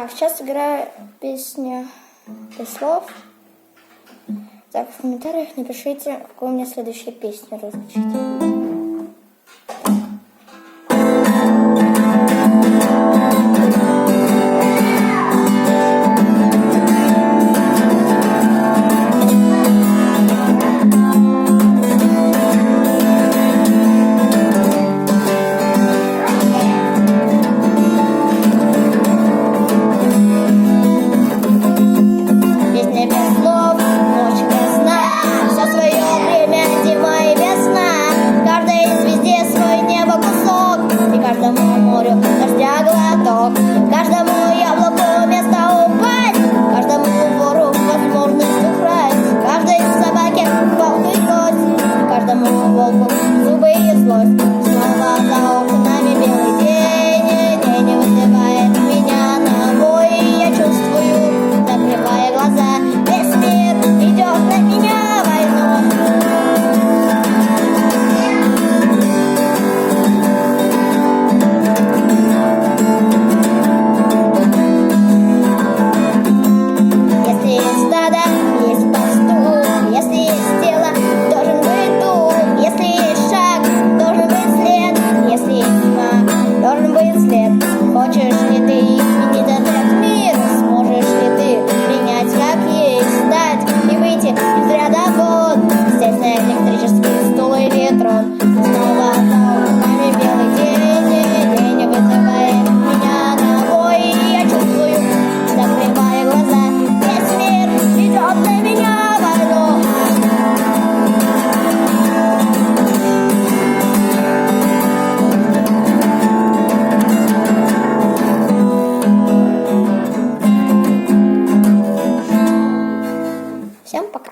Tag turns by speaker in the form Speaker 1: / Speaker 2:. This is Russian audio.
Speaker 1: Так, сейчас играю песню без слов. Так, в комментариях напишите, какую мне следующую песню разучить. Каждому яблоку место упасть, каждому вору возможность украсть, каждой собаке волк и кость, каждому волку зубы и злость. Снова за окнами белый день, день вызывает меня на бой. Я чувствую, закрывая глаза, весь мир идет на меня войну. Хочешь ли ты изменить этот мир? Сможешь ли ты принять как есть, стать и выйти из ряда вон, сесть на электрический стул или трон? Снова за окнами белый день, день вызывает меня на бой. Я чувствую, закрывая глаза, весь мир идет на меня войну. Всем пока!